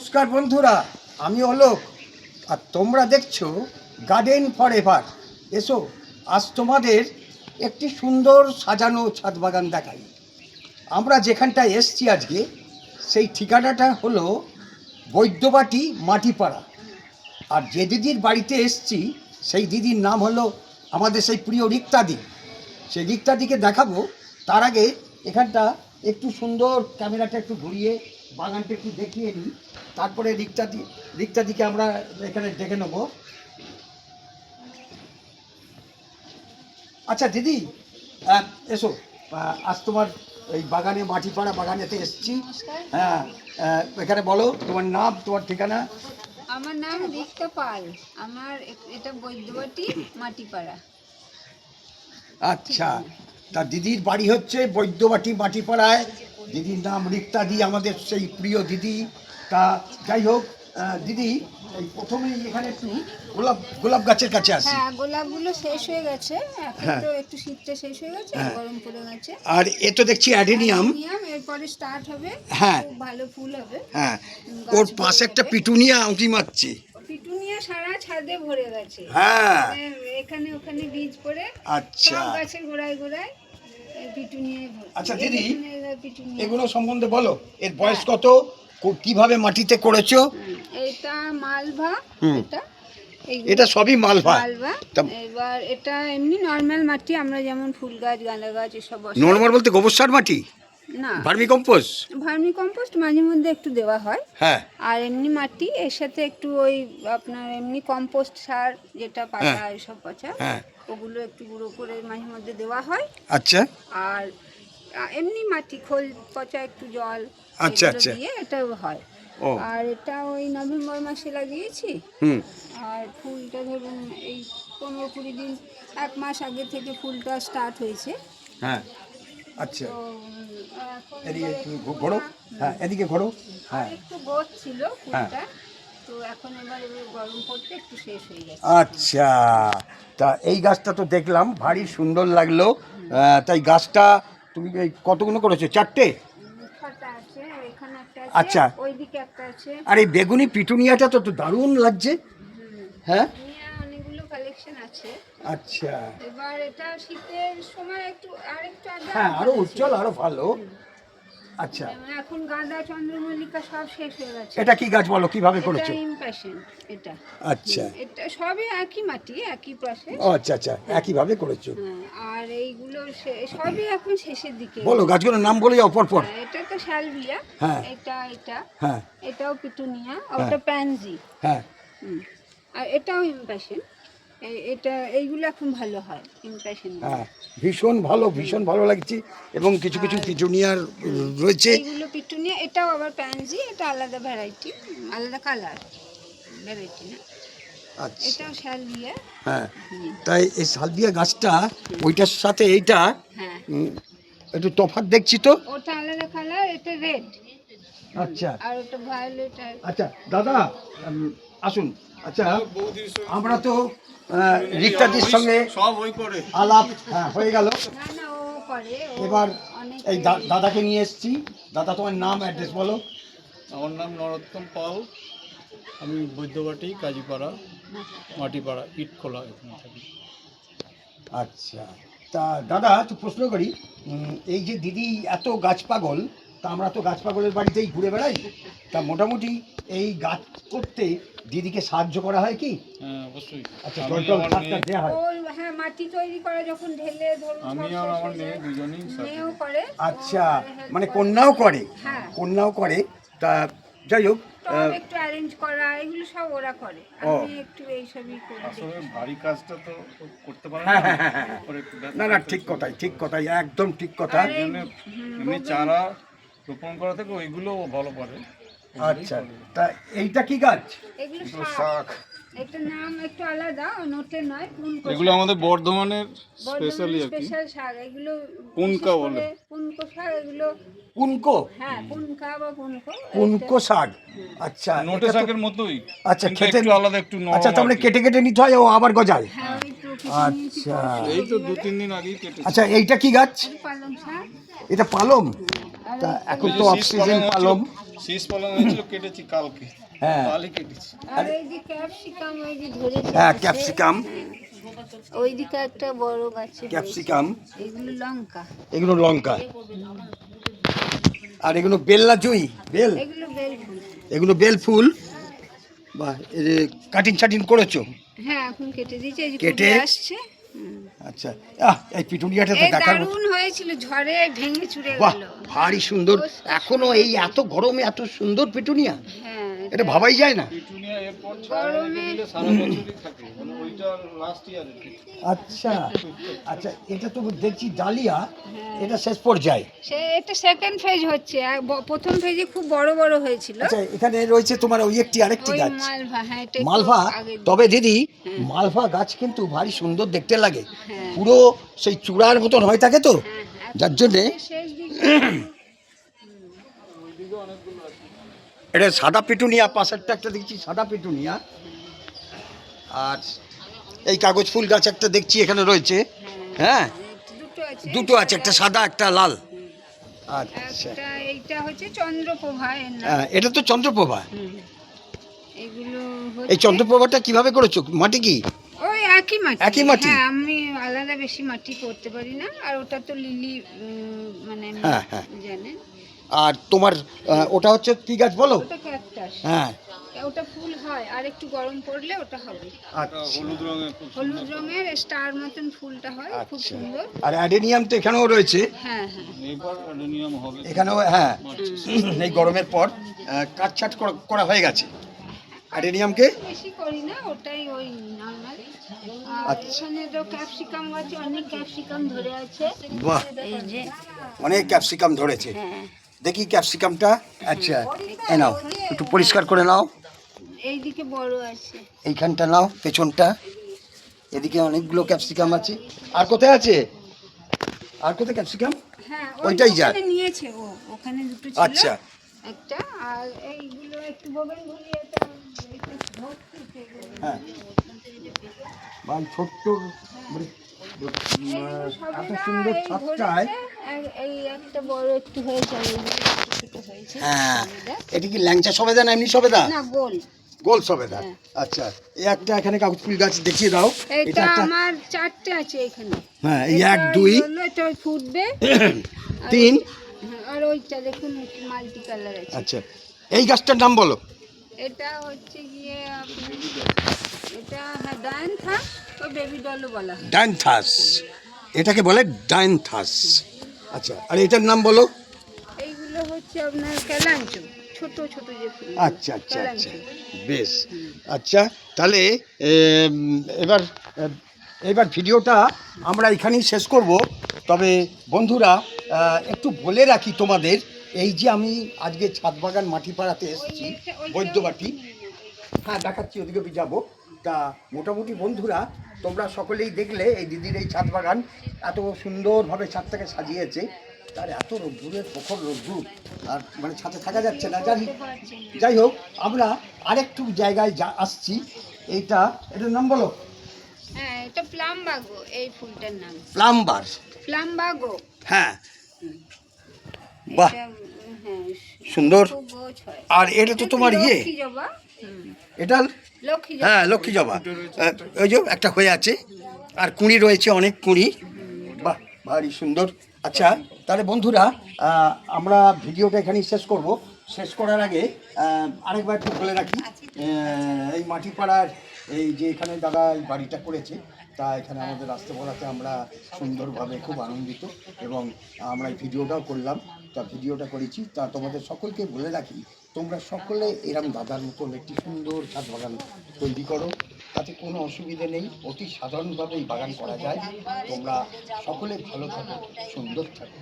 নমস্কার বন্ধুরা, আমি অলোক আর তোমরা দেখছো গার্ডেন ফর এভার। এসো আজ তোমাদের একটি সুন্দর সাজানো ছাদ বাগান দেখাই। আমরা যেখানটায় এসছি আজকে সেই ঠিকানাটা হলো বৈদ্যবাটি মাটিপাড়া। আর যে দিদির বাড়িতে এসছি সেই দিদির নাম হলো আমাদের সেই প্রিয় রিক্তাদি। সেই রিক্তাদিকে দেখাবো, তার আগে এখানটা একটু সুন্দর ক্যামেরাটা একটু ঘুরিয়ে বাগানটা একটু দেখিয়ে নিই, তারপরে রিক্তাদিকে আমরা এখানে ডেকে নেব। আচ্ছা দিদি, এসো। আজ তোমার এই বাগানে মাটিপাড়া বাগানেতে এসছি। হ্যাঁ, এখানে বলো তোমার নাম, তোমার ঠিকানা। আমার নাম রিক্তা পাল। আমার এটা বৈদ্যবাটি মাটিপাড়া। আচ্ছা, তা দিদির বাড়ি হচ্ছে বৈদ্যবাটি মাটিপাড়ায়। দিদির নাম রিক্তাদি, আমাদের সেই প্রিয় দিদি। তা যাই হোক, দিদি এই প্রথমেই এখানে একটু গোলাপ গাছের কাছে আসি। হ্যাঁ, গোলাপগুলো শেষ হয়ে গেছে। এখন হ্যাঁ। তো একটু শীতটা শেষ হয়ে গেছে, হ্যাঁ। গরম পড়ে গেছে। আর এ তো দেখছি অ্যাডেনিয়াম। এরপরে স্টার্ট হবে। হ্যাঁ। খুব ভালো ফুল হবে। হ্যাঁ, গাছ ওর ভরে পাশে একটা যাবে। পিটুনিয়া আংটি মারছে। পিটুনিয়া সারা ছাদে ভরে গেছে। হ্যাঁ। মানে এখানে ওখানে বীজ পড়ে আচ্ছা। সব গাছের গোড়ায় গোড়ায় পিটুনিয়ায় ভর্তি। আচ্ছা দিদি, পিটুনিয়া। এগুলো সম্বন্ধে বলো, এর বয়স কত, কিভাবে মাটিতে করেছো? এটা মালভা। হুম। এইগুলো এটা সবই মালভা। মালভা। তা- এবার এটা এমনি নর্মাল মাটি, আমরা যেমন ফুল গাছ গাঁদা গাছ এসব বসাই। নর্মাল বলতে গোবর সার মাটি, না, ভার্মি কম্পোস্ট। ভার্মি কম্পোস্ট মাঝে মধ্যে একটু দেওয়া হয়। হ্যাঁ। আর এমনি মাটি, এর সাথে একটু ওই আপনার এমনি কম্পোস্ট সার যেটা পাতা এসব পচা, হ্যাঁ। ওগুলো একটু গুঁড়ো করে মাঝে মধ্যে দেওয়া হয়। আচ্ছা। আর এমনি মাটি খোল পচা একটু জল আচ্ছা, এগুলো আচ্ছা। দিয়ে এটাও হয়। ও। আর এটা ওই নভেম্বর মাসে লাগিয়েছি। হুম। আর ফুলটা ধরুন এই 15-20 দিন, 1 মাস আগে থেকে ফুলটা স্টার্ট হয়েছে। হ্যাঁ। আচ্ছা, তো এখন এদিকে এবার একটু একটু ঘোরো। হ্যাঁ, এদিকে ঘোরো। হ্যাঁ। একটু গোছ ছিল ফুলটা। তো এখন এবার গরম পড়তে একটু শেষ হয়ে গেছে। আচ্ছা, তা এই গাছটা তো দেখলাম ভারী সুন্দর লাগলো। তাই গাছটা তুমি এই কতগুলো করেছো? 4টে? ছটা আছে, এখানে একটা আচ্ছা। আছে, ওইদিকে একটা আছে। আর এই বেগুনি পিটুনিয়াটা তো তো দারুণ লাগছে। হ্যাঁ। অনেকগুলো কালেকশন আছে। আচ্ছা। এবার এটা শীতের সময় একটু আরেকটু আগে হ্যাঁ, আরো উজ্জ্বল, আরো ভালো। আচ্ছা, যেমন এখন গাঁদা চন্দ্রমল্লিকা সব শেষ হয়ে গেছে। এটা কি গাছ বলো, কিভাবে এটা করেছো? ইমপ্যাশন। এটা আচ্ছা। এটা সবই একই মাটি, একই প্রসেস। ও আচ্ছা আচ্ছা, একইভাবে করেছো। আর এইগুলো সবই এখন শেষের দিকে। বলো গাছগুলোর নাম বলে যাও পরপর। এটা তো শালভিয়া। হ্যাঁ। এটা হ্যাঁ। এটাও পিটুনিয়া, ওটা প্যানজি। হ্যাঁ। আর এটাও ইমপ্যাশন। এটা এইগুলো এখন ভালো হয় ইমপ্রেশন। হ্যাঁ, ভীষণ ভালো, ভীষণ ভালো লাগছে। এবং কিছু কিছু পিটুনিয়ার রয়েছে। এইগুলো পিটুনিয়া, এটাও আবার প্যানজি, এটা আলাদা ভ্যারাইটি, আলাদা কালার ভ্যারাইটি না। আচ্ছা। এটাও শালভিয়া। হ্যাঁ, তাই এই সালভিয়া গাছটা ওইটার সাথে এইটা হ্যাঁ, একটু তফাৎ দেখছি তো। ওটা আলাদা কালার, এটা রেড। আচ্ছা। আর ওটা ভায়োলেট। আর আচ্ছা দাদা, আসুন। আচ্ছা, আমরা তো রিক্তাদির সঙ্গে সব ওই করে আলাপ হয়ে গেল। না না, ও করে ও এবার অনেক। এই দাদাকে নিয়ে এসেছি। দাদা, তোমার নাম, অ্যাড্রেস বলো। আমার নাম নরোত্তম পাল। আমি বৈদ্যবাটি, কাজীপাড়া, মাটিপাড়া, ইটখোলা এখানে থাকি। আচ্ছা, তা দাদা একটু প্রশ্ন করি, এই যে দিদি এত গাছ পাগল, তা আমরা তো গাছ পাগলের বাড়িতেই ঘুরে বেড়াই, তা মোটামুটি এই গাছ করতে দিদিকে সাহায্য করা হয় কি? হ্যাঁ, অবশ্যই। আচ্ছা, আমি জল আমার সার মেয়ে- দেওয়া হয়? হ্যাঁ, মাটি তৈরি করা যখন ঢেলে ধরুন আমি সব আর শেষ আমার হয়ে মেয়ে যায়, দুজনেই সাথে। মেয়েও করে। আচ্ছা, ও help মানে করে। কন্যাও করে? হ্যাঁ। কন্যাও করে। তা যাই হোক, টব একটু অ্যারেঞ্জ করা, এগুলো সব ওরা করে। ও। আমি একটু এইসবই করি। আসলে ভারী কাজটা তো করতে পারে হ্যাঁ, না। হ্যাঁ, হ্যাঁ, হ্যাঁ। ওপরে একটু ব্যথা না না, করতে ঠিক হয়। কথাই, ঠিক কথাই, একদম ঠিক কথা। আর এই- এমনি এমনি চারা রোপণ করা থেকে ওইগুলো ভালো পারে। আচ্ছা, তা এইটা কি গাছ? এগুলো এগুলো শাক। শাক। একটা নাম একটু আলাদা, নোটে নয়, পুনকো এগুলো আমাদের বর্ধমানের স্পেশালি আর কি। স্পেশাল শাক এগুলো। পুনকা বিশেষ বলে। করে পুনকো শাক এগুলো। পুনকো? হ্যাঁ, পুনকা বা পুনকো। পুনকো শাক। আচ্ছা, নোটে এটা তো- শাকের মতোই। আচ্ছা, কিন্তু খেতে একটু আলাদা, একটু নরম আচ্ছা, তার মানে আর কি। কেটে কেটে নিতে হয় ও আবার গজায়? হ্যাঁ, ওই তো আচ্ছা। এই তো 2-3 দিন আগেই কেটেছি। আচ্ছা, এইটা কি গাছ? পালং শাক। এটা পালম। আর তা এই- এখন এই তো যে অফ শীত সিজন পালং পালম। শীষ পালন হয়েছিল, কেটেছি কালকে, হ্যাঁ কালই কেটেছি। আর এই যে ক্যাপসিকাম ওই যে ধরেছে, হ্যাঁ ক্যাপসিকাম, ওইদিকে একটা বড় গাছে ক্যাপসিকাম, এগুলো লঙ্কা, এগুলো লঙ্কা, আর এগুলো বেল না জুই, বেল, এগুলো বেল ফুল। এগুলো বেল ফুল। বাহ, এই যে কাটিং ছাটিং করেছো? হ্যাঁ এখন কেটে দিয়েছে, এই যে কেটে? কুড়ি আসছে। আচ্ছা, এই পিটুনিয়াটা তো এই দেখার মতো। দারুণ হয়েছিল, ঝড়ে ভেঙে চুরে বাহ, গেল। ভারী সুন্দর। এখনো এই এত গরমে এত সুন্দর পিটুনিয়া, হ্যাঁ এটা ভাবাই যায় না। পিটুনিয়া এরপর ছায়া রেখে দিলে সারা বছরই থাকে, মানে ওইটা লাস্ট ইয়ারের। আচ্ছা আচ্ছা, এটা তো দেখছি ডালিয়া, এটা শেষ পর্যায়ে। সে এটা সেকেন্ড ফেজ হচ্ছে, আর প্রথম ফেজে খুব বড় বড় হয়েছিল। আচ্ছা, এখানে রয়েছে তোমার ওই একটি আরেকটি ওই গাছ, মালভা, হ্যাঁ এটা একটু মালভা। আগে। তবে দিদি, মালভা গাছ কিন্তু ভারী সুন্দর দেখতে লাগে, হ্যাঁ। পুরো সেই চূড়ার মতন হয়ে থাকে তো, হ্যাঁ, যার জন্যে শেষ দিকে এটা সাদা পিটুনিয়া, পাশেরটা একটা দেখছি সাদা পিটুনিয়া, আর এই কাগজ ফুল গাছ একটা দেখছি এখানে রয়েছে। হ্যাঁ, দুটো আছে, দুটো আছে, একটা সাদা একটা লাল। আচ্ছা, একটা এইটা হচ্ছে চন্দ্রপ্রভা এর নাম। এটা তো চন্দ্রপ্রভা। হুম। এগুলো এই হচ্ছে চন্দ্রপ্রভাটা কিভাবে করেছো? মাটি কি? ওই একই মাটি। একই মাটি? হ্যাঁ, আমি আলাদা বেশি মাটি করতে পারি না। আর ওটা তো লিলি, মানে হ্যাঁ, হ্যাঁ। জানেন, আর তোমার ওটা হচ্ছে কি গাছ বলো? ওটা ক্যাকটাস। হ্যাঁ, ওটা ফুল হয়, আর একটু গরম পড়লে ওটা হবে। আচ্ছা হলুদ রঙের খুব হলুদ রঙের স্টার মতন ফুলটা হয়, খুব আচ্ছা। সুন্দর। আর অ্যাডেনিয়াম তো এখানেও রয়েছে, হ্যাঁ হ্যাঁ। এবার অ্যাডেনিয়াম হবে। এখানেও। হ্যাঁ, এই গরমের পর কাটছাট করা হয়ে গেছে অ্যাডেনিয়ামকে। বেশি করি না, ওটাই ওই নর্মাল। আচ্ছা। এখানে তো ক্যাপসিকাম গাছে অনেক ক্যাপসিকাম ধরে আছে। বাহ, এই যে, অনেক ক্যাপসিকাম ধরেছে। হ্যাঁ, দেখি ক্যাপসিকামটা। আচ্ছা, এই নাও, একটু পরিষ্কার করে নাও। এইদিকে বড় আছে। এইখানটা নাও, পেছনটা। এদিকে অনেকগুলো ক্যাপসিকাম আছে। আর কোথায় আছে? আর কোথায় ক্যাপসিকাম? হ্যাঁ, ওইটাই যা। ওখানে নিয়েছে ও, ওখানে দুটো ছিল। আচ্ছা, একটা, আর এইগুলো একটু বোগেনভেলিয়া, এটা ভর্তি সেগুলো। হ্যাঁ, ভাই ছোট্ট মানে, এইগুলো সবে এত না, সুন্দর এই ছাদটায়। ধরেছে, এই একটা বড় একটু হয়েছে, আর এইগুলো ছোট ছোট হয়েছে। হ্যাঁ, সবেদা। এটা কি ল্যাংচা সবেদা না এমনি সবেদা? না, গোল। গোল সবেদা। হ্যাঁ। আচ্ছা, এই একটা এখানে কাগজ ফুল গাছ দেখিয়ে দাও। এটা এটা একটা। আমার চারটে আছে এখানে। হ্যাঁ, এই এটা এক দুই হলো, এটা ওই ফুটবে। আর তিন। হ্যাঁ, আর ওইটা দেখুন মাল্টি কালার আছে। আচ্ছা, এই গাছটার নাম বলো। এটা হচ্ছে গিয়ে আপনার, এটা হ্যাঁ ডায়ান্থা, ও বেবি ডলও বলা হয়। ডাইনথাস, এটাকে বলে ডাইনথাস। আচ্ছা, আর এটার নাম বলো। এইগুলো হচ্ছে আপনার ক্যালাঞ্চো, ছোট ছোট যে ফুল। আচ্ছা আচ্ছা আচ্ছা, বেশ। আচ্ছা, তাহলে এবার এবার ভিডিওটা আমরা এখানেই শেষ করব। তবে বন্ধুরা, একটু বলে রাখি তোমাদের, এই যে আমি আজকে ছাদ বাগান মাটিপাড়াতে এসেছি, বৈদ্যবাটি। হ্যাঁ, দেখাচ্ছি, ওদিকে যাবো। তা মোটামুটি বন্ধুরা, তোমরা সকলেই দেখলে এই দিদির এই ছাদ বাগান এত সুন্দরভাবে ছাদটাকে সাজিয়েছে। তার এত রোদ্দুরের প্রখর রোদ্দুর, আর মানে ছাদে থাকা যাচ্ছে না। যাই হোক, আমরা আরেকটু জায়গায় আসছি। এটার নাম বলো। হ্যাঁ, এটা প্লামবাগো, এই ফুলটার নাম প্লাম্বার। প্লামবাগো। হ্যাঁ, বাহ, এটা, হ্যাঁ, সুন্দর। খুব গোছ হয়। আর এটা তো তোমার ইয়ে, লক্ষ্মী জবা। এটা লক্ষ্মী জবা। হ্যাঁ, লক্ষ্মী জবা। ওই যে একটা হয়ে আছে, আর কুঁড়ি রয়েছে, অনেক কুঁড়ি। বাহ, ভারী সুন্দর। আচ্ছা, তাহলে বন্ধুরা, আমরা ভিডিওটা এখানেই শেষ করব। শেষ করার আগে আরেকবার একটু বলে রাখি, এই মাটিপাড়ার এই যে এখানে দাদা এই বাড়িটা করেছে, তা এখানে আমাদের আসতে বলাতে আমরা সুন্দরভাবে খুব আনন্দিত, এবং আমরা এই ভিডিওটাও করলাম। তা ভিডিওটা করেছি, তা তোমাদের সকলকে বলে রাখি, তোমরা সকলে এরম দাদার মতন একটি সুন্দর ছাদ বাগান তৈরি করো, তাতে কোনো অসুবিধে নেই। অতি সাধারণভাবে এই বাগান করা যায়। তোমরা সকলে ভালো থাকো, সুন্দর থাকো।